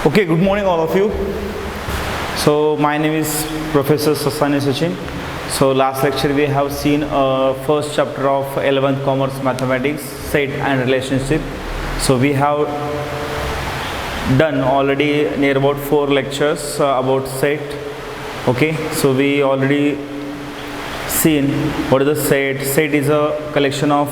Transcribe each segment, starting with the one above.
Okay, good morning all of you. So my name is Professor Sasani Sachin. So last lecture we have seen first chapter of 11th Commerce Mathematics, set and relationship. So we have done already near about 4 lectures about set. Okay, so we already seen what is the set. Set is a collection of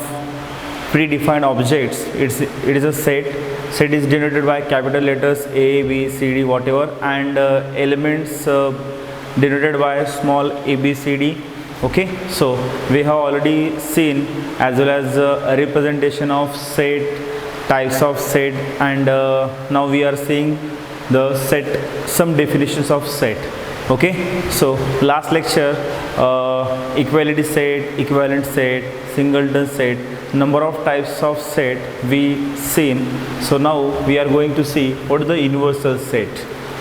predefined objects. It is a set. Set is denoted by capital letters A, B, C, D, whatever, and elements denoted by small a, b, c, d. Okay, so we have already seen as well as a representation of set, types of set, and now we are seeing the set, some definitions of set. Okay, so last lecture equality set, equivalent set, singleton set, number of types of set we seen. So now we are going to see what is the universal set.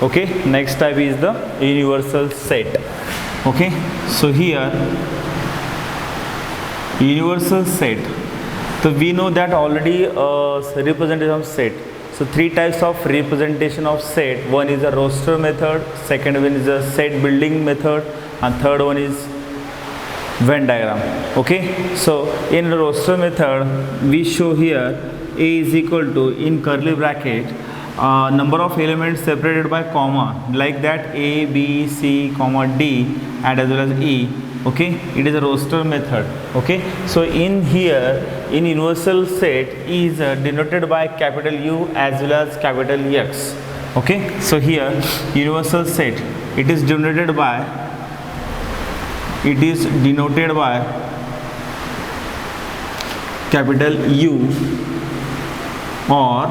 Okay, next type is the universal set. Okay, so here universal set, so we know that already representation of set. So 3 types of representation of set. One is a roster method, second one is a set building method, and third one is Venn diagram. Okay, so in roster method we show here A is equal to, in curly bracket, number of elements separated by comma, like that A, B, C, comma D, and as well as E. Okay, it is a roster method. Okay, so in here, in universal set is denoted by capital U as well as capital X. Okay, so here universal set, it is denoted by capital U or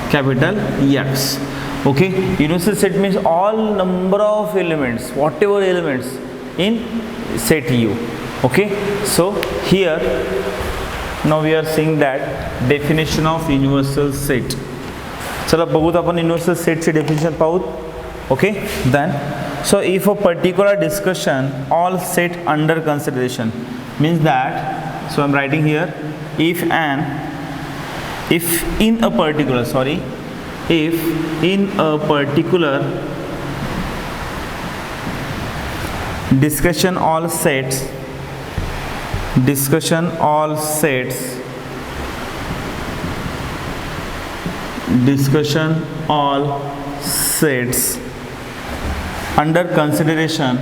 capital X. Okay, universal set means all number of elements, whatever elements in set U. Okay, so here now we are seeing that definition of universal set. चला बघूत आपण universal set ची definition पाहूत. Okay, then so if a particular discussion all set under consideration means that, so I am writing here, if in a particular discussion all sets under consideration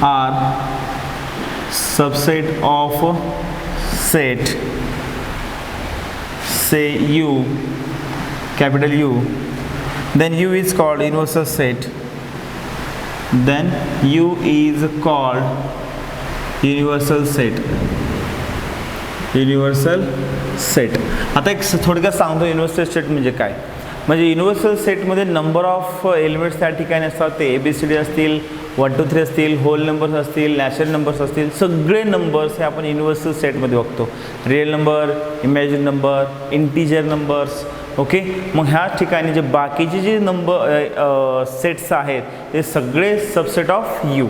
are subset of set, say U, capital U, then U is called universal set. Then U is called universal set. आता एक थोडक्यात सांगतो universal set म्हणजे काय. म्हणजे universal सेटमध्ये number of elements त्या ठिकाणी असतात. ते ABCD असतील, 1 2 3 असतील, होल नंबर्स असतील, नॅचरल नंबर्स असतील, सगळे नंबर्स हे आपण युनिव्हर्सल सेटमध्ये बघतो. Real number, imagine number, integer numbers. Okay, मग ह्या ठिकाणी जे बाकीचे जे नंबर सेट्स आहेत ते सगळे subset of U,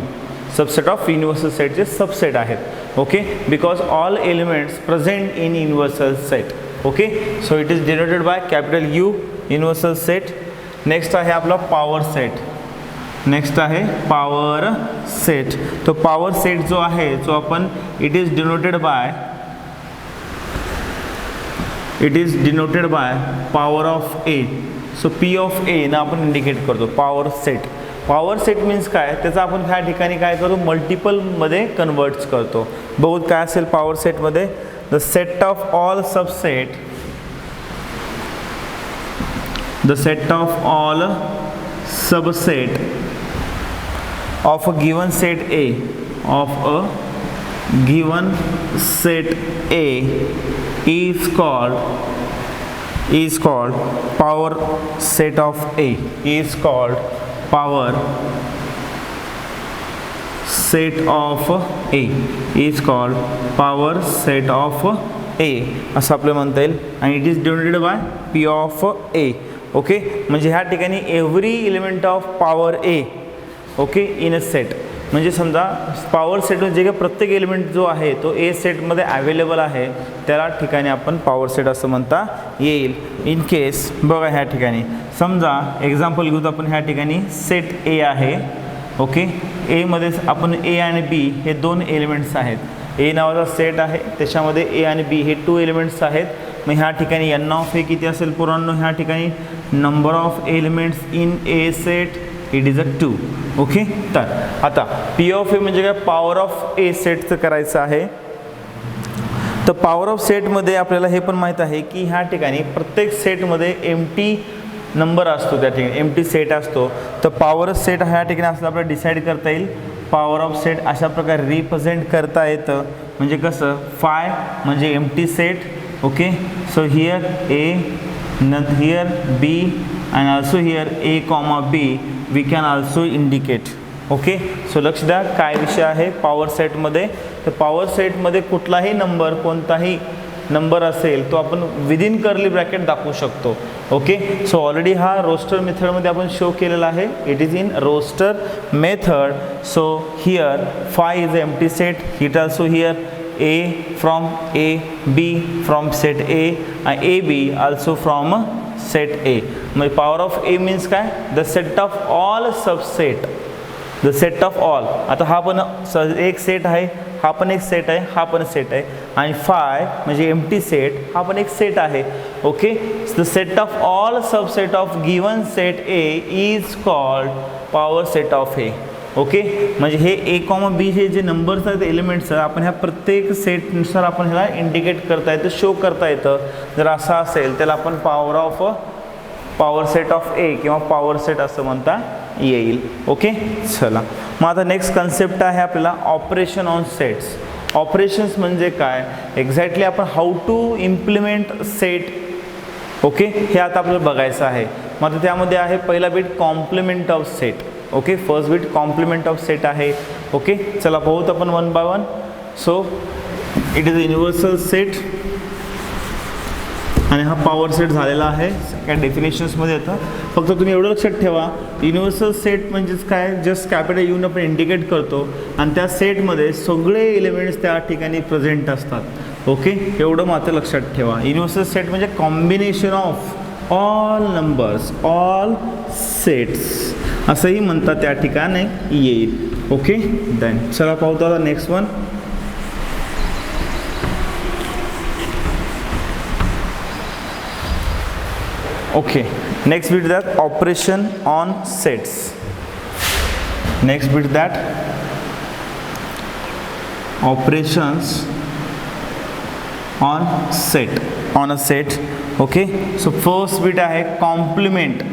subset of universal सेटचे सबसेट आहेत. Okay, because all elements present in universal set. Okay, so it is denoted by capital U, universal set. Next आहे आपला पॉवर सेट. तो पॉवर सेट जो आहे जो आपण it is denoted by power of A. So P of A ना आपण indicate करतो power set. Power set means काय, त्याचा आपण ह्या ठिकाणी काय करतो, मल्टिपलमध्ये कन्वर्ट्स करतो. बघूत काय असेल पॉवर सेटमध्ये, the set of all subset, the set of all subset of a given set A, is called power set of A, is called power set of A, is called power set of A असं आपल्याला म्हणता येईल. आणि it is denoted bye P of A. Okay, म्हणजे ह्या ठिकाणी every element of power A okay in a set. म्हणजे समजा पॉवर सेटमध्ये जे काही प्रत्येक एलिमेंट जो आहे तो ए सेटमध्ये अवेलेबल आहे त्याला ठिकाणी आपण पॉवर सेट असं म्हणता येईल. इन केस बघा ह्या ठिकाणी समजा एक्झाम्पल घेऊ तर आपण ह्या ठिकाणी सेट ए आहे. ओके एमध्ये आपण ए आणि बी हे 2 एलिमेंट्स आहेत. ए नावाचा सेट आहे त्याच्यामध्ये ए आणि बी हे 2 एलिमेंट्स आहेत. मग ह्या ठिकाणी एन ऑफ ए किती असेल पुरांनो, ह्या ठिकाणी number of elements in A set it is a 2. Okay तर आता पी ऑफ ए म्हणजे काय, पॉवर ऑफ ए सेटचं करायचं आहे. तर पॉवर ऑफ सेटमध्ये आपल्याला हे पण माहीत आहे की ह्या ठिकाणी प्रत्येक सेटमध्ये एम्प्टी नंबर असतो, त्या ठिकाणी एम्प्टी सेट असतो. तर पॉवर ऑफ सेट ह्या ठिकाणी असलं आपल्याला डिसाईड करता येईल. पॉवर ऑफ सेट अशा प्रकारे रिप्रेझेंट करता येतं. म्हणजे कसं, फाय म्हणजे empty set. Okay so here A here B and also here A comma B we can also indicate. Okay so लक्ष द्या काय विषय आहे पॉवर सेटमध्ये. तर पॉवर सेटमध्ये कुठलाही नंबर कोणताही नंबर असेल तो आपण विदिन कर्ली ब्रॅकेट दाखवू शकतो. ओके सो ऑलरेडी हा रोस्टर मेथडमध्ये आपण शो केलेला आहे. It is in roster method. So here phi is empty set. It also here A from A, B from set A and AB also from set A. म्हणजे power of A means काय, the set of all subset, the set of all. आता हा पण एक set आहे, हा पण एक सेट आहे, हा पण सेट आहे आणि फाय म्हणजे एम्प्टी सेट हा पण एक सेट आहे. Okay the set of all subset of given set A is called power set of A. Okay म्हणजे हे ए कॉमा बी हे जे नंबर्स आहेत एलिमेंट्स आपण ह्या प्रत्येक सेटनुसार आपण ह्याला इंडिकेट करता येतं, शो करता येतं. जर असं असेल त्याला आपण पॉवर सेट ऑफ ए किंवा पॉवर सेट असं म्हणता येईल. ओके चला मग आता नेक्स्ट कन्सेप्ट आहे आपल्याला ऑपरेशन ऑन सेट्स. ऑपरेशन्स म्हणजे काय एक्झॅक्टली आपण how to implement set. Okay हे आता आपल्याला बघायचं आहे. मग आता त्यामध्ये आहे पहिला bit complement of set. Okay first bit complement of set आहे. ओके चला पाहूत आपण one by one. So it is universal set आणि हा पॉवर सेट झालेला आहे. काय डेफिनेशन्समध्ये येतं, फक्त तुम्ही एवढं लक्षात ठेवा युनिव्हर्सल सेट म्हणजेच काय, जस्ट कॅपिटल यून आपण इंडिकेट करतो आणि त्या सेटमध्ये सगळे एलिमेंट्स त्या ठिकाणी प्रेझेंट असतात. ओके एवढं मात्र लक्षात ठेवा. युनिव्हर्सल सेट म्हणजे combination of all numbers all sets असंही म्हणतात त्या ठिकाणी येईल. ओके देन चला पाहतो आता next one. Okay next bit that operation on sets. Next bit that operations on set on a set. Okay so first bit आहे कॉम्प्लिमेंट.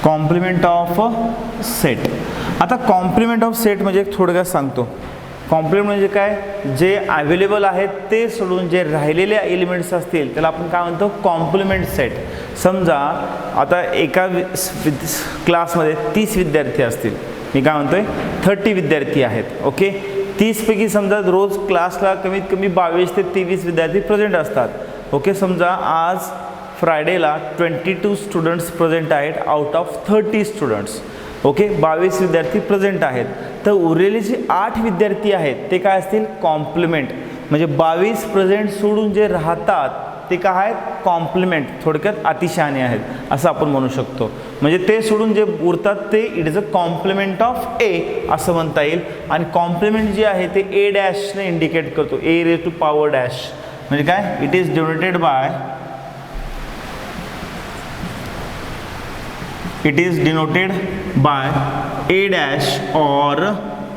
Complement of set. आता कॉम्प्लिमेंट ऑफ सेट म्हणजे थोडक्यात सांगतो. Complement म्हणजे काय, जे अवेलेबल आहेत ते सोडून जे राहिलेले एलिमेंट्स असतील त्याला आपण काय म्हणतो कॉम्प्लिमेंट सेट. समजा आता एका क्लासमध्ये 30 विद्यार्थी असतील, मी काय म्हणतोय 30 विद्यार्थी आहेत. ओके 30 पैकी समजा रोज क्लासला कमीत कमी 22 ते 23 विद्यार्थी प्रेझेंट असतात. ओके समजा आज फ्रायडेला 22 स्टुडंट्स प्रेझेंट आहेत आउट ऑफ 30 स्टुडंट्स. ओके 22 विद्यार्थी प्रेझेंट आहेत. तर उरलेले जे 8 विद्यार्थी आहेत ते काय असतील कॉम्प्लिमेंट. म्हणजे 22 प्रेझेंट सोडून जे राहतात ते काय आहेत कॉम्प्लिमेंट. थोडक्यात अतिशहाणे आहेत असं आपण म्हणू शकतो. म्हणजे ते सोडून जे उरतात ते it is a complement of A असं म्हणता येईल. आणि कॉम्प्लिमेंट जे आहे ते ए डॅशने इंडिकेट करतो, ए रेज टू पॉवर डॅश. म्हणजे काय it is denoted bye it is denoted by a dash or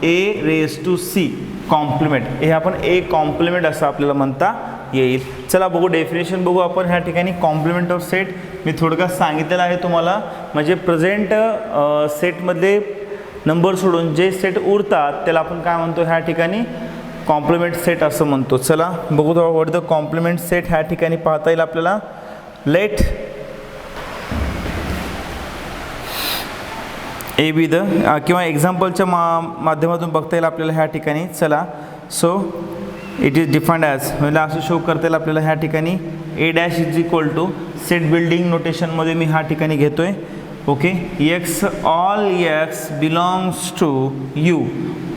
a raised to c complement. हे आपण ए कॉम्प्लिमेंट असं आपल्याला म्हणता येईल. चला बघू डेफिनेशन बघू आपण ह्या ठिकाणी. कॉम्प्लिमेंट ऑफ सेट मी थोडक्यात सांगितलेलं आहे तुम्हाला. म्हणजे प्रेझेंट सेटमध्ये नंबर सोडून जे सेट उरतात त्याला आपण काय म्हणतो ह्या ठिकाणी कॉम्प्लिमेंट सेट असं म्हणतो. चला बघू व्हॉट द कॉम्प्लिमेंट सेट ह्या ठिकाणी पाहता येईल आपल्याला. लेट ए बी द किंवा एक्झाम्पलच्या माध्यमातून बघता येईल आपल्याला ह्या ठिकाणी. चला so it is defined as म्हणजे असं शो करता येईल आपल्याला ह्या ठिकाणी A dash is equal to set building नोटेशनमध्ये मी ह्या ठिकाणी घेतो आहे. Okay, x all x belongs to U,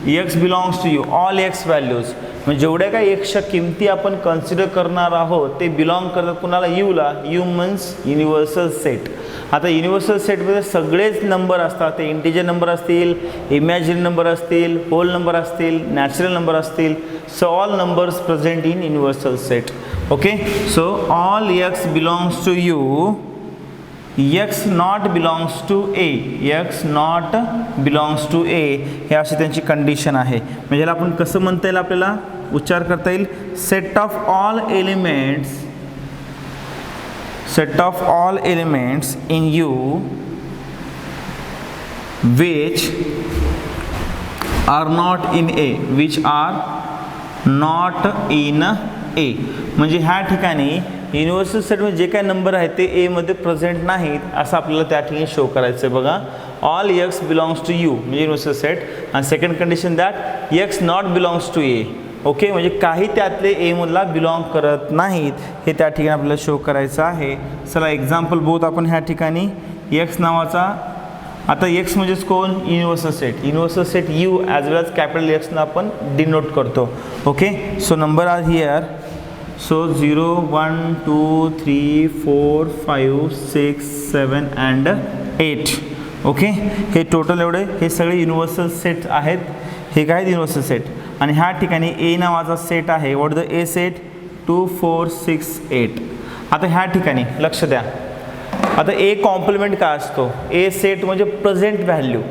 x belongs to U, all x values म्हणजे जेवढ्या काही एक्सच्या किमती आपण कन्सिडर करणार आहोत ते बिलॉंग करतात कुणाला, यूला. U means universal set. आता युनिव्हर्सल सेटमध्ये सगळेच नंबर असतात, ते इंटिजर नंबर असतील, इमॅजिनरी नंबर असतील, होल नंबर असतील, नॅचरल नंबर असतील. So all numbers present in universal set. Okay, so all x belongs to U, x not belongs to A, x not belongs to A, हे अशी त्यांची condition आहे. म्हणजे ह्याला आपण कसं म्हणता येईल, आपल्याला उच्चार करता येईल, set of all elements, set of all elements in U which are not in A, which are not in A. म्हणजे ह्या ठिकाणी युनिव्हर्सल सेटमध्ये जे काही नंबर आहेत ते ए मध्ये प्रेझेंट नाहीत असं आपल्याला त्या ठिकाणी शो करायचं आहे. बघा, all x belongs to U म्हणजे युनिव्हर्सल सेट, आणि second condition that x not belongs to A. Okay, म्हणजे काही त्यातले ए मधला बिलॉंग करत नाहीत हे त्या ठिकाणी आपल्याला शो करायचं आहे. चला एक्झाम्पल बोथ आपण ह्या ठिकाणी एक्स नावाचा, आता एक्स म्हणजेच कोण, universal set. Universal set U as well as capital एक्सनं आपण डिनोट करतो. Okay, so number are here. So 0 1 2 3 4 5 6 7 and 8. Okay, हे टोटल एवढे हे सगळे युनिव्हर्सल सेट आहेत. हे काय युनिव्हर्सल सेट, आणि ह्या ठिकाणी ए नावाचा सेट आहे. What the A set, 2 4 6 8. आता ह्या ठिकाणी लक्ष द्या, आता ए कॉम्प्लिमेंट काय असतो, ए सेट म्हणजे प्रेझेंट व्हॅल्यू,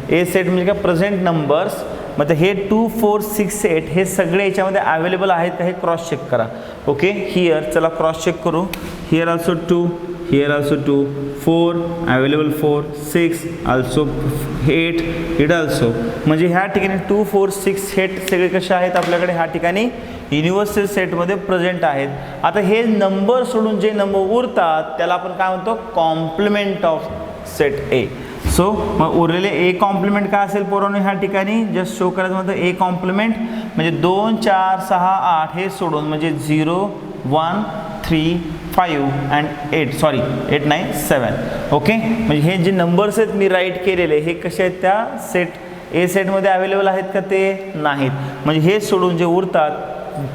ए सेट म्हणजे काय, प्रेझेंट नंबर्स. मग हे 2 4 6 8 हे सगळे याच्यामध्ये अवेलेबल आहेत का हे क्रॉस चेक करा. ओके, हिअर चला क्रॉस चेक करू. Here also 2, here also 2, 4 available 4, 6 also 8, it also. म्हणजे ह्या ठिकाणी 2 4 6 8 सगळे कसे आहेत आपल्याकडे ह्या ठिकाणी युनिव्हर्सल सेटमध्ये प्रेझेंट आहेत. आता हे नंबर सोडून जे नंबर उरतात त्याला आपण काय म्हणतो, complement of set A. So मग उरलेले ए कॉम्प्लिमेंट काय असेल पोरांनो, ह्या ठिकाणी जस्ट शो करायचं म्हणतं ए कॉम्प्लिमेंट म्हणजे 2 4 6 8 हे सोडून म्हणजे 0 1 3 5 अँड 8, सॉरी 8 नाही 7. ओके, म्हणजे हे जे नंबर्स आहेत मी राईट केलेले हे कसे आहेत, त्या सेट ए सेटमध्ये अवेलेबल आहेत का, ते नाहीत. म्हणजे हे सोडून जे उरतात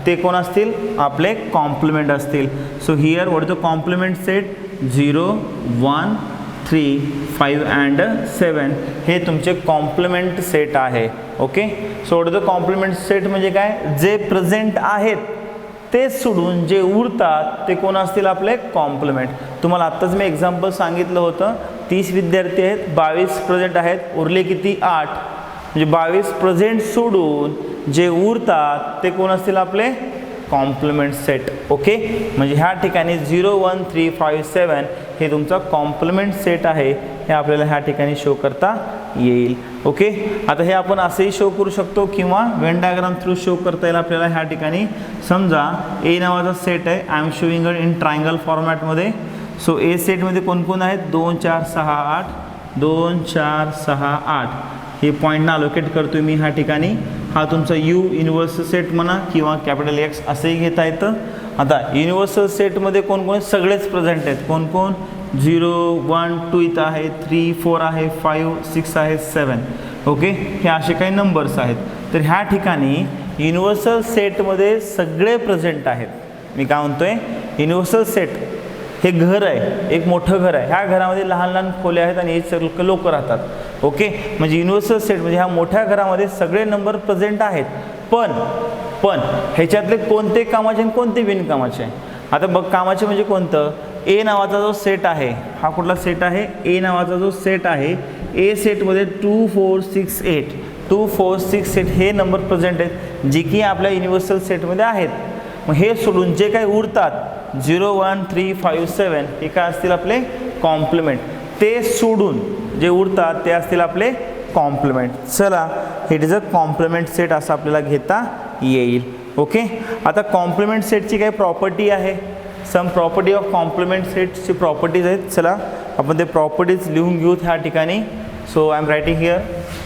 ते कोण असतील, आपले कॉम्प्लिमेंट असतील. So here what the complement set, 0 1 3 5 and 7 हे तुमचे कॉम्प्लिमेंट सेट आहे. Okay, so what the complement set म्हणजे काय, जे प्रेझेंट आहेत ते सोडून जे उरतात ते कोण असतील, आपले कॉम्प्लिमेंट. तुम्हाला आत्ताच मी एक्झाम्पल सांगितलं होतं, 30 विद्यार्थी आहेत, 22 प्रेझेंट आहेत, उरले किती 8, म्हणजे 22 प्रेझेंट सोडून जे उरतात ते कोण असतील, आपले कॉम्प्लिमेंट सेट. ओके, म्हणजे ह्या ठिकाणी 0 1 3 5 7 हे तुमचा कॉम्प्लिमेंट सेट आहे, हे आपल्याला ह्या ठिकाणी शो करता येईल. ओके, आता हे आपण असेही शो करू शकतो किंवा वेन डायग्राम थ्रू शो करता येईल आपल्याला. ह्या ठिकाणी समजा ए नावाचा सेट आहे, I am showing in triangle फॉर्मॅटमध्ये. सो ए सेटमध्ये कोण कोण आहेत, 2 4 6 8, 2 4 6 8 हे पॉईंटना अलोकेट करतो मी ह्या ठिकाणी. हा तुमचा यू युनिव्हर्सल सेट म्हणा किंवा कॅपिटल एक्स असंही घेता येतं. आता युनिव्हर्सल सेटमध्ये कोण कोण सगळेच प्रेझेंट आहेत, कोण कोण 0 1 2 इथं आहे, 3 4 आहे, 5 6 आहे, 7. ओके, हे असे काही नंबर्स आहेत. तर ह्या ठिकाणी युनिव्हर्सल सेटमध्ये सगळे प्रेझेंट आहेत. मी काय म्हणतोय, युनिव्हर्सल सेट हे घर आहे, एक मोठं घर आहे, ह्या घरामध्ये लहान लहान खोल्या आहेत आणि हे सगळे लोक राहतात. ओके, म्हणजे युनिव्हर्सल सेट म्हणजे ह्या मोठ्या घरामध्ये सगळे नंबर प्रेझेंट आहेत. पण ह्याच्यातले कोणते कामाचे आणि कोणते बिनकामाचे. आता बघ, कामाचे म्हणजे कोणतं, ए नावाचा जो सेट आहे, हा कुठला सेट आहे, ए नावाचा जो सेट आहे, ए सेटमध्ये 2 4 6 8 2 4 6 8 हे नंबर प्रेझेंट आहेत जे की आपल्या युनिव्हर्सल सेटमध्ये आहेत. मग हे सोडून जे काही उरतात 0 1 3 5 7 हे काय असतील, आपले कॉम्प्लिमेंट. ते सोडून जे उरतात ते असतील आपले कॉम्प्लिमेंट. चला, it is a complement set असं आपल्याला घेता येईल. ओके, आता कॉम्प्लिमेंट सेटची काही प्रॉपर्टी आहे, सम प्रॉपर्टी ऑफ कॉम्प्लिमेंट सेटची प्रॉपर्टीज आहेत. चला आपण ते प्रॉपर्टीज लिहून घेऊ ह्या ठिकाणी. So I am writing here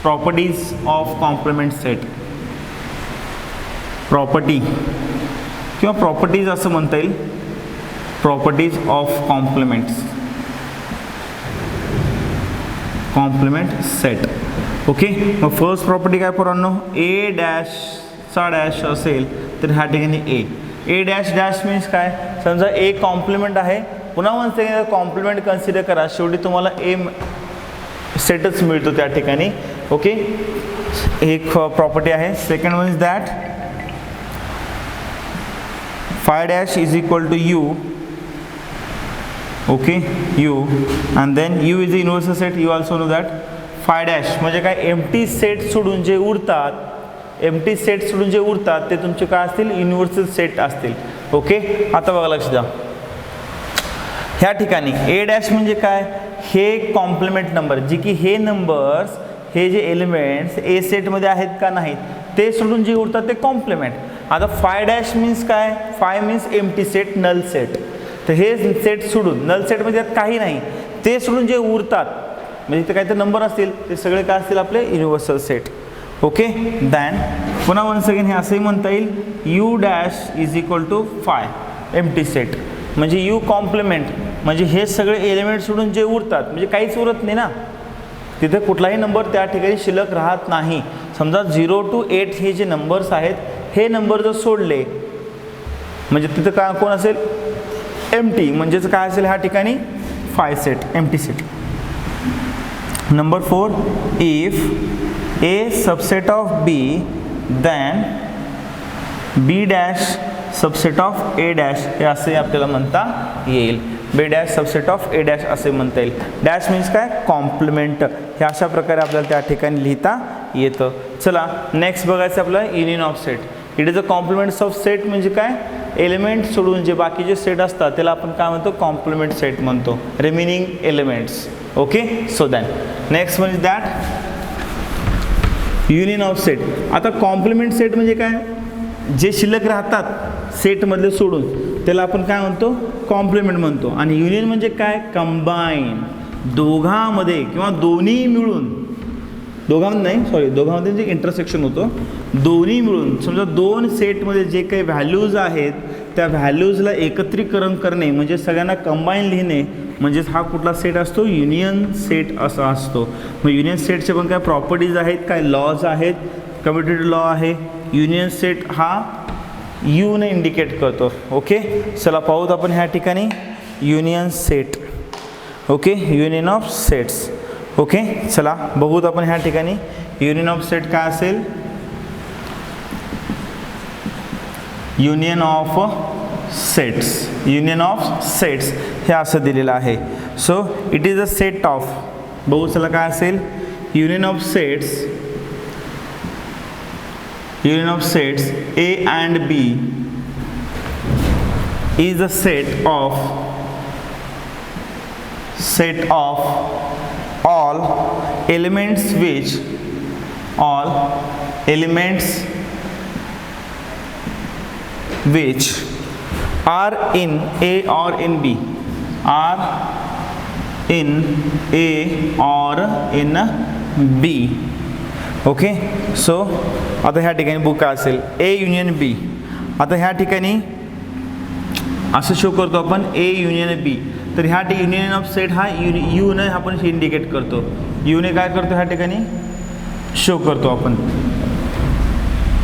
properties of complement set. Property किंवा प्रॉपर्टीज असं म्हणता येईल, properties of complements. Complement set. Okay, मग फर्स्ट प्रॉपर्टी काय पोरांनो, ए डॅशचा डॅश असेल तर ह्या ठिकाणी ए डॅश डॅश मीन्स काय, समजा ए कॉम्प्लिमेंट आहे, पुन्हा वन सेकंड कॉम्प्लिमेंट कन्सिडर करा, शेवटी तुम्हाला ए सेटच मिळतो त्या ठिकाणी. ओके, एक प्रॉपर्टी आहे. Second one is that phi dash is equal to U. Okay, U and then U is the universal set. U also know that phi dash म्हणजे काय, एम्प्टी सेट सोडून जे उरतात, एम्प्टी सेट सोडून जे उरतात ते तुमचे काय असतील, युनिव्हर्सल सेट असतील. ओके, आता बघा लक्ष द्या, ह्या ठिकाणी ए डॅश म्हणजे काय, हे कॉम्प्लिमेंट नंबर, जे की हे नंबर्स, हे जे एलिमेंट्स ए सेटमध्ये आहेत का नाहीत ते सोडून जे उरतात ते कॉम्प्लिमेंट. आता फाय डॅश मीन्स काय, phi means empty set, null set. तर हे सेट सोडून, नल सेटमध्ये यात काही नाही, ते सोडून जे उरतात म्हणजे ते काहीतरी नंबर असतील ते सगळे काय असतील, आपले युनिव्हर्सल सेट. ओके, दॅन पुन्हा वन सेकंड हे असंही म्हणता येईल, U dash is equal to phi empty set, म्हणजे यू कॉम्प्लिमेंट म्हणजे हे सगळे एलिमेंट सोडून जे उरतात, म्हणजे काहीच उरत नाही ना, तिथे कुठलाही नंबर त्या ठिकाणी शिल्लक राहत नाही. समजा 0 to 8 हे जे नंबर्स आहेत, हे नंबर जर सोडले म्हणजे तिथं काय कोण असेल, एम्प्टी, म्हणजेच काय असेल ह्या ठिकाणी phi set, empty set. Number 4, if A subset of B then B dash subset of A dash, हे असे आपल्याला म्हणता येईल. B dash subset of A dash असे म्हणता येईल. डॅश मीन्स काय, कॉम्प्लिमेंट. हे अशा प्रकारे आपल्याला त्या ठिकाणी लिहिता येतं. चला नेक्स्ट बघायचं आपलं union of set. It is a complements of set म्हणजे काय, एलिमेंट सोडून जे बाकीचे सेट असतात त्याला आपण काय म्हणतो, कॉम्प्लिमेंट सेट म्हणतो, remaining elements. Okay, so than next one is that union of set. आता कॉम्प्लिमेंट सेट म्हणजे काय, जे शिल्लक राहतात सेटमधले सोडून त्याला आपण काय म्हणतो, कॉम्प्लिमेंट म्हणतो. आणि युनियन म्हणजे काय, कंबाईन, दोघांमध्ये किंवा दोन्ही मिळून, दोघांमध्ये नाही सॉरी, दोघांमध्ये जे इंटरसेक्शन होतं, दोन्ही मिळून. समजा दोन सेटमध्ये जे काही व्हॅल्यूज आहेत त्या व्हॅल्यूजला एकत्रीकरण करणे म्हणजे सगळ्यांना कंबाईन लिहिणे, म्हणजेच हा कुठला सेट असतो, युनियन सेट असा असतो. मग युनियन सेटचे पण काय प्रॉपर्टीज आहेत, काय लॉज आहेत, कम्युटेटिव्ह लॉ आहे. युनियन सेट हा यूने इंडिकेट करतो. ओके, चला पाहूत आपण ह्या ठिकाणी union set. Okay, union of sets. Okay, चला बघूत आपण ह्या ठिकाणी युनियन ऑफ सेट काय असेल. Union of sets, union of sets हे असं दिलेलं आहे. So it is a set of, बघू चला काय असेल, union of sets, union of sets A and B is a set of all elements which are in A or in B, are in A or in B. Okay, so आता ह्या ठिकाणी book काय असेल, A union B. आता ह्या ठिकाणी असं show करतो आपण ए युनियन बी. तर ह्या युनियन ऑफ सेट हा यूने आपण इंडिकेट करतो, यूने काय करतो ह्या ठिकाणी शो करतो आपण.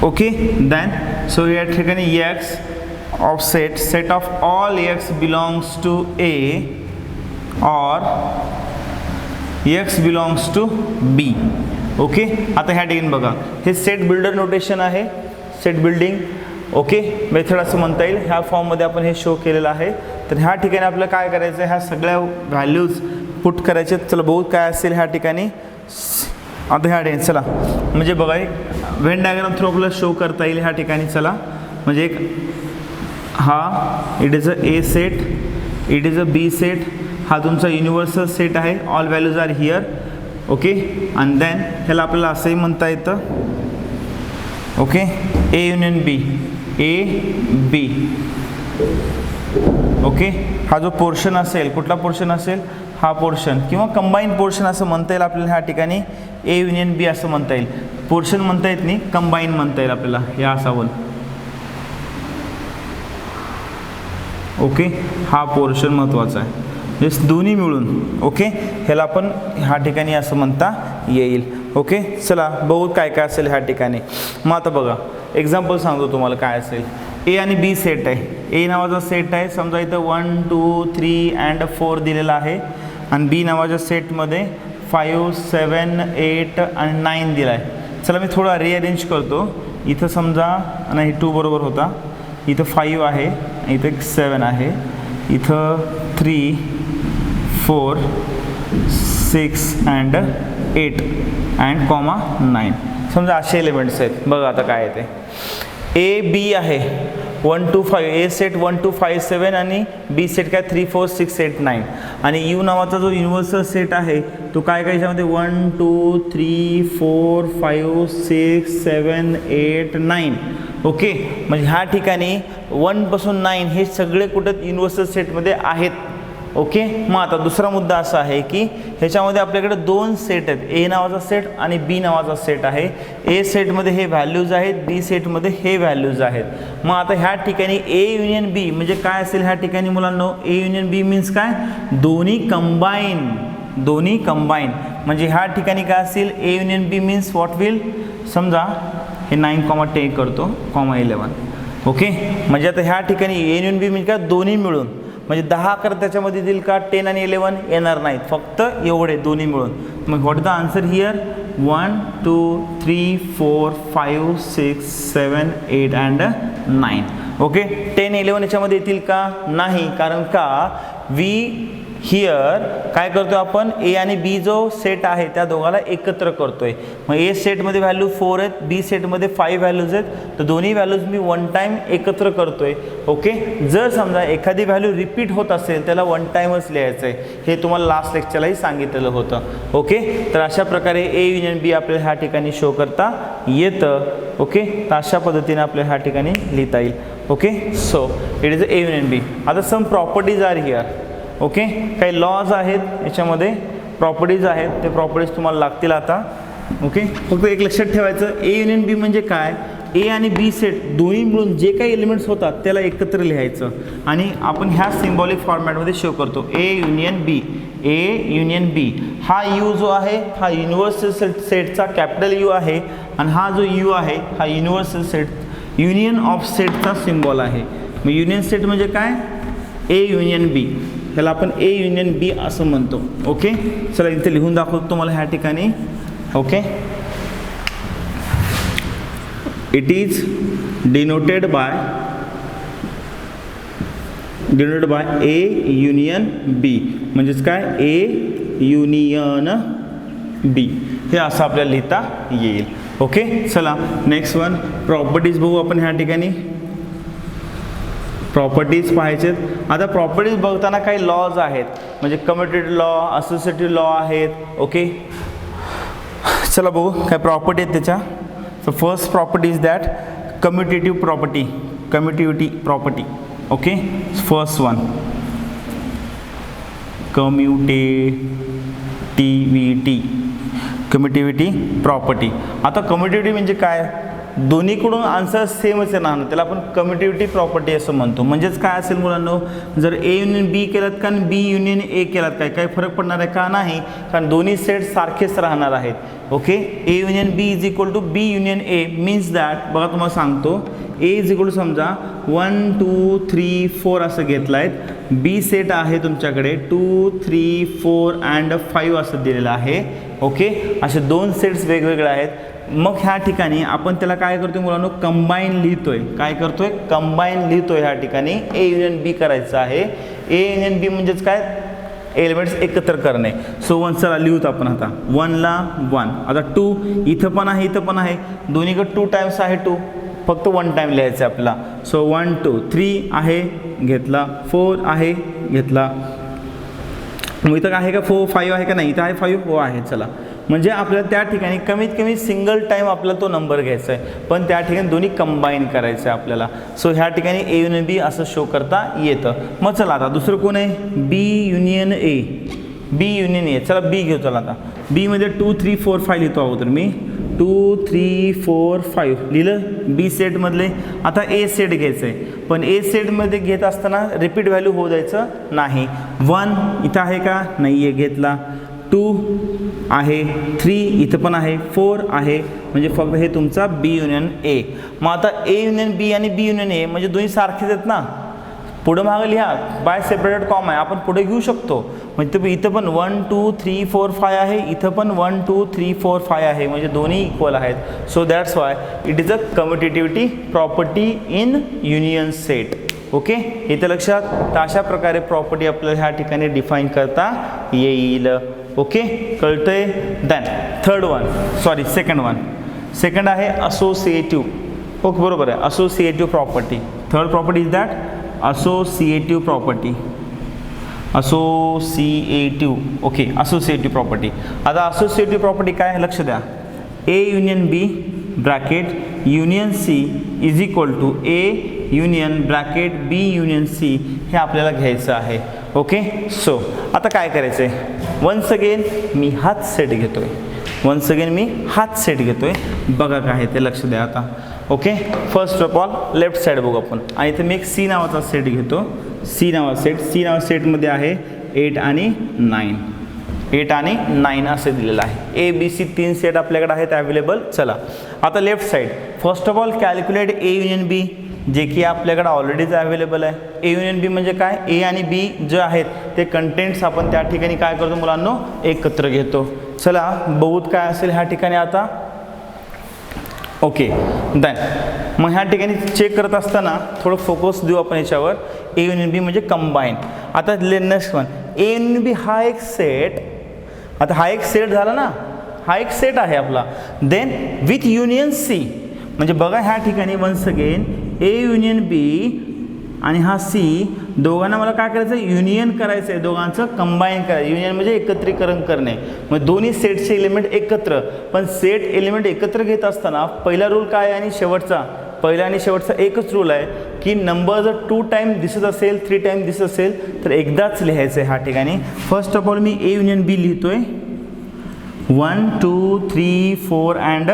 ओके, देन सो या ठिकाणी x of set of all x belongs to A और x belongs to B. Okay, आता ह्या ठिकाणी बघा हे सेट बिल्डर नोटेशन आहे, सेट बिल्डिंग ओके मेथड असं म्हणता येईल. ह्या फॉर्ममध्ये आपण हे शो केलेलं आहे. तर ह्या ठिकाणी आपल्याला काय करायचं आहे, ह्या सगळ्या व्हॅल्यूज पुट करायचे. चला बहुत काय असेल ह्या ठिकाणी. आता ह्या ठिकाणी चला म्हणजे बघा एक व्हेन डायग्राम थ्रू आपल्याला शो करता येईल ह्या ठिकाणी. चला म्हणजे एक हा it is a A set, it is a B set, हा तुमचा युनिव्हर्सल सेट आहे, all values are here. Okay, आणि देन ह्याला आपल्याला असंही म्हणता येतं okay A union B, A B. Okay, हा जो पोर्शन असेल, कुठला पोर्शन असेल, हा पोर्शन किंवा कंबाईन पोर्शन असं म्हणता येईल आपल्याला. ह्या ठिकाणी ए युनियन बी असं म्हणता येईल. पोर्शन म्हणता येत नाही, कंबाईन म्हणता येईल आपल्याला, हे असावं. ओके, हा पोर्शन महत्त्वाचा आहे. म्हणजे दोन्ही मिळून. ओके, ह्याला आपण ह्या ठिकाणी असं म्हणता येईल. ओके, चला बघू काय काय असेल ह्या ठिकाणी. मग आता बघा एक्झाम्पल सांगतो तुम्हाला काय असेल. ए आणि बी सेट आहे. ए नावाचा सेट आहे, समजा इथं 1 2 3 अँड 4 दिलेला आहे आणि बी नावाच्या सेटमध्ये 5 7 8 आणि 9 दिला आहे. चला मी थोडा रिअरेंज करतो. इथं समजा नाही 2 बरोबर होता, इथं 5 आहे, इथं 7 आहे, इथं 3 4 6 अँड 8 अँड कॉमा 9. समजा असे एलिमेंट्स आहेत. बघा आता काय आहे ते. ए बी आहे 1 2 5, ए सेट 1 2 5 7 आणि बी सेट काय 3 4 6 8 9. आणि यू नावाचा जो युनिव्हर्सल सेट आहे तो काय काय याच्यामध्ये 1 2 3 4 5 6 7 8 9. ओके, म्हणजे ह्या ठिकाणी 1 पासून 9 हे सगळे कुठं युनिव्हर्सल सेटमध्ये आहेत. ओके, मग आता दुसरा मुद्दा असा आहे की ह्याच्यामध्ये आपल्याकडे 2 सेट आहेत. ए नावाचा सेट आणि बी नावाचा सेट आहे. ए सेटमध्ये हे व्हॅल्यूज आहेत, बी सेटमध्ये हे व्हॅल्यूज आहेत. मग आता ह्या ठिकाणी ए युनियन बी म्हणजे काय असेल ह्या ठिकाणी मुलांनो. ए युनियन बी मीन्स काय, दोन्ही कंबाईन. दोन्ही कंबाईन म्हणजे ह्या ठिकाणी काय असेल, A union B means what will, समजा हे 9 करतो 11. ओके, म्हणजे आता ह्या ठिकाणी ए युनियन बी म्हणजे काय, दोन्ही मिळून. म्हणजे 10 कर त्याच्यामध्ये देईल का, 10 आणि 11 येणार नाहीत, फक्त एवढे दोन्ही मिळून. मग what the answer here, 1 2 3 4 5 6 7 8 and 9. Okay, 10 11 याच्यामध्ये येतील का, नाही, कारण का वी हिअर काय करतो आपण, ए आणि बी जो सेट आहे त्या दोघाला एकत्र करतोय. मग ए सेटमध्ये व्हॅल्यू 4 आहेत, बी सेटमध्ये 5 व्हॅल्यूज आहेत, तर दोन्ही व्हॅल्यूज मी 1 टाइम एकत्र करतोय. ओके, जर समजा एखादी व्हॅल्यू रिपीट होत असेल त्याला 1 टाइमच लिहायचं आहे. हे तुम्हाला लास्ट लेक्चरलाही सांगितलेलं होतं. ओके, तर अशा प्रकारे ए युनियन बी आपल्याला ह्या ठिकाणी शो करता येतं. ओके, तर अशा पद्धतीने आपल्याला ह्या ठिकाणी लिहिता येईल. Okay, so it is A union B. आता some properties are here. Okay, काही लॉज आहेत याच्यामध्ये, प्रॉपर्टीज आहेत, ते प्रॉपर्टीज तुम्हाला लागतील आता. ओके, फक्त एक लक्षात ठेवायचं, ए युनियन बी म्हणजे काय, ए आणि बी सेट दोन्ही मिळून जे काही एलिमेंट्स होतात त्याला एकत्र लिहायचं आणि आपण ह्या सिम्बॉलिक फॉर्मॅटमध्ये शो करतो. A union B, A union B. हा यू जो आहे हा युनिव्हर्सल सेटचा कॅपिटल यू आहे आणि हा जो यू आहे हा युनिव्हर्सल सेट, युनियन ऑफ सेटचा सिम्बॉल आहे. मग युनियन सेट म्हणजे काय, ए युनियन बी, त्याला आपण ए युनियन बी असं म्हणतो. ओके, चला इथे लिहून दाखवतो तुम्हाला ह्या ठिकाणी. Okay, it is denoted by A union B, म्हणजेच काय, ए युनियन बी, हे असं आपल्याला लिहिता येईल. ओके, चला नेक्स्ट वन, प्रॉपर्टीज बघू आपण ह्या ठिकाणी. प्रॉपर्टीज पाहायचेत. आता प्रॉपर्टीज बघताना काही लॉज आहेत, म्हणजे कम्युटेटिव्ह लॉ, असोसिएटिव्ह लॉ आहेत. ओके, चला बघू काय प्रॉपर्टी आहेत त्याच्या. So first property is that commutative property, commutativity property. Okay, first one commutativity property. आता कम्युटिव्हिटी म्हणजे काय, दोन्हीकडून आन्सर सेमच येणार ना, त्याला आपण कम्युटिव्हिटी प्रॉपर्टी असं म्हणतो. म्हणजेच काय असेल मुलांनो, जर ए युनियन बी केलात का आणि बी युनियन ए केलात काय काही फरक पडणार आहे का, नाही, कारण दोन्ही सेट सारखेच राहणार आहेत. Okay, A union B is equal to B union A means that, बघा तुम्हाला सांगतो, ए इज इक्वल टू समजा 1 2 3 4 असं घेतलं आहे, बी सेट आहे तुमच्याकडे 2 3 4 अँड 5 असं दिलेलं आहे. ओके, असे 2 सेट्स वेगवेगळे आहेत. मग ह्या ठिकाणी आपण त्याला काय करतोय मुलांनो, कंबाईन लिहितोय. काय करतोय, कंबाईन लिहितोय. ह्या ठिकाणी ए युनियन बी करायचं आहे. ए युनियन बी म्हणजेच काय, एलिमेंट्स एकत्र करणे. सो 1 चला लिहूत आपण आता. 1 ला 1, आता 2 इथं पण आहे, इथं पण आहे, दोन्हीकडे 2 टाइम्स आहे 2, फक्त 1 टाइम लिहायचं आहे आपल्याला. सो 1 2 3 आहे घेतला, 4 आहे घेतला, मग इथं आहे का 4 5 आहे का, नाही इथं आहे 5 हो आहे. चला, म्हणजे आपल्याला त्या ठिकाणी कमीत कमी सिंगल टाईम आपल्याला तो नंबर घ्यायचा आहे, पण त्या ठिकाणी दोन्ही कंबाईन करायचं आहे आपल्याला. सो ह्या ठिकाणी ए युनियन बी असं शो करता येतं. मग चला आता दुसरं कोण आहे, बी युनियन ए. बी युनियन ए, चला बी घेऊ. चला आता बीमध्ये 2 3 4 5 लिहितो अगोदर मी. 2 3 4 5 लिहिलं बी सेटमधले. आता ए सेट घ्यायचं आहे, पण ए सेटमध्ये घेत असताना रिपीट व्हॅल्यू होऊ द्यायचं नाही. 1 इथं आहे का, नाही आहे, घेतला. 2 आहे, 3 इथं पण आहे, 4 आहे, म्हणजे फक्त हे तुमचा बी युनियन ए. मग आता ए युनियन बी आणि बी युनियन ए म्हणजे दोन्ही सारखेच आहेत ना, पुढं मागं लिहा, बाय सेपरेटेड कॉम आहे, आपण पुढे घेऊ शकतो. म्हणजे इथं पण 1 2 3 4 5 आहे, इथं पण 1 2 3 4 5 आहे, म्हणजे दोन्ही इक्वल आहेत. So that's why it is a commutativity property in union set. Okay, इथं लक्षात. तर अशा प्रकारे प्रॉपर्टी आपल्याला ह्या ठिकाणी डिफाईन करता येईल. ओके, कळतंय. देन सेकंड वन आहे असोसिएटिव्ह. ओके, बरोबर आहे, associative property. Third property is that associative property. Okay, associative property. आता असोसिएटिव्ह प्रॉपर्टी काय आहे लक्ष द्या. A union B bracket union C is equal to A union bracket B union C हे आपल्याला घ्यायचं आहे. ओके, सो आता काय करायचं आहे, वन्स अगेन मी हाच सेट घेतोय. बघा काय आहे ते, लक्ष द्या आता. Okay, first of all left side बघू आपण, आणि इथे मी एक सी नावाचा सेट घेतो. सी नावा सेटमध्ये आहे 8 आणि 9 असे दिलेलं आहे. ए बी सी 3 सेट आपल्याकडे आहेत अवेलेबल. चला आता left side, first of all calculate A union B, जे की आपल्याकडे ऑलरेडीच अवेलेबल आहे. ए युनियन बी म्हणजे काय, ए आणि बी जे आहेत ते कंटेंट्स आपण त्या ठिकाणी काय करतो मुलांनो, एकत्र घेतो. चला बहुत काय असेल ह्या ठिकाणी आता. ओके, देन मग ह्या ठिकाणी चेक करत असताना थोडं फोकस देऊ आपण याच्यावर. ए युनियन बी म्हणजे कंबाईन. आता नेक्स्ट वन, ए युनियन बी हा एक सेट. आता हा एक सेट झाला ना, हा एक सेट आहे आपला. देन विथ युनियन सी, म्हणजे बघा ह्या ठिकाणी वन्स अगेन ए युनियन बी आणि हा सी दोघांना मला काय करायचं, युनियन करायचं आहे, दोघांचं कंबाईन करायचं. युनियन म्हणजे एकत्रीकरण करणे. मग दोन्ही सेटचे एलिमेंट एकत्र, पण सेट एलिमेंट एकत्र घेत असताना पहिला रूल काय आहे आणि पहिला आणि शेवटचा एकच रूल आहे की नंबर जर 2 टाइम दिसत असेल, 3 टाइम दिसत असेल तर एकदाच लिहायचं आहे ह्या ठिकाणी. फर्स्ट ऑफ ऑल मी ए युनियन बी लिहितोय, 1 2 3 4 अँड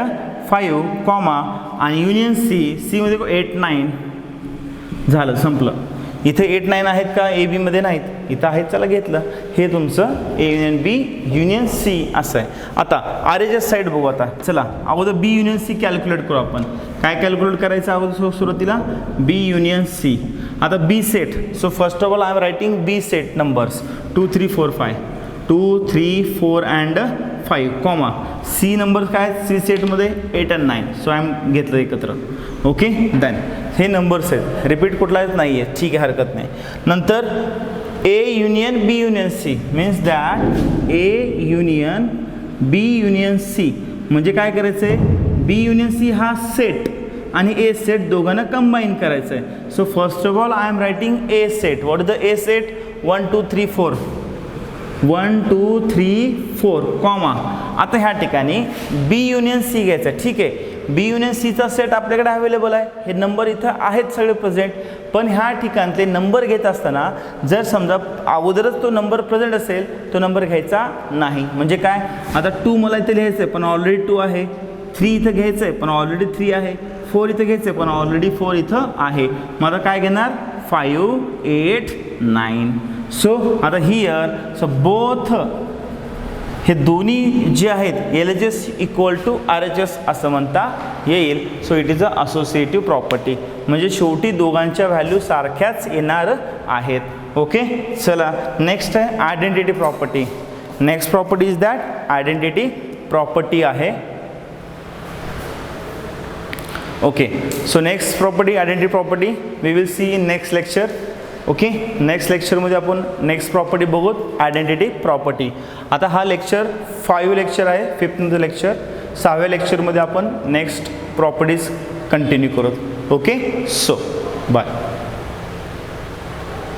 5 कॉमा, आणि युनियन सी मध्ये 8 9 झालं, संपलं. इथे 8 9 आहेत का, ए बीमध्ये नाहीत, इथं आहेत, चला घेतलं. हे तुमचं A union B union C असं आहे. आता आर एच एस साईड बघू. आता चला अगोदर बी युनियन सी कॅल्क्युलेट करू आपण. काय कॅल्क्युलेट करायचं अगोदर सुरुवातीला, बी युनियन सी. आता B set, so first of all I am writing B set numbers 2 3 4 5 2 3 4 and 5 comma. C number काय, सी सेटमध्ये 8 आणि 9, सो आय एम घेतलं एकत्र. ओके, देन हे नंबर्स आहेत, रिपीट कुठलाच नाही आहे, ठीक आहे, हरकत नाही. नंतर A union B union C means that A union B union C म्हणजे काय करायचं आहे, बी युनियन सी हा सेट आणि ए सेट दोघांना कंबाईन करायचं आहे. So first of all I am writing A set. What is the A set, 1 2 3 4 1 2 3 4 comma. आता ह्या ठिकाणी बी युनियन सी घ्यायचं, ठीक आहे. बी युनियन सीचा सेट आपल्याकडे अवेलेबल आहे, हे नंबर इथं आहेत सगळे प्रेझेंट. पण ह्या ठिकाणचे नंबर घेत असताना जर समजा अगोदरच तो नंबर प्रेझेंट असेल तो नंबर घ्यायचा नाही. म्हणजे काय, आता 2 मला इथे लिहायचं आहे पण ऑलरेडी 2 आहे, 3 इथं घ्यायचं आहे पण ऑलरेडी 3 आहे, 4 इथं घ्यायचं आहे पण ऑलरेडी 4 इथं आहे. मग आता काय घेणार, 5 8 9. सो आता हियर सो बोथ हे दोन्ही जे आहेत L H S equal to R H S असं म्हणता येईल. So it is a associative property, म्हणजे शेवटी दोघांच्या व्हॅल्यू सारख्याच येणार आहेत. ओके, चला नेक्स्ट आहे identity property. Next property is that identity property आहे. Okay, so next property identity property we will see in next lecture. Okay, next लेक्चरमध्ये आपण नेक्स्ट प्रॉपर्टी बघू, आयडेंटिटी प्रॉपर्टी. आता हा लेक्चर 5 लेक्चर आहे, 5th लेक्चर. 6व्या लेक्चरमध्ये आपण नेक्स्ट प्रॉपर्टीज कंटिन्यू करू. Okay, so bye.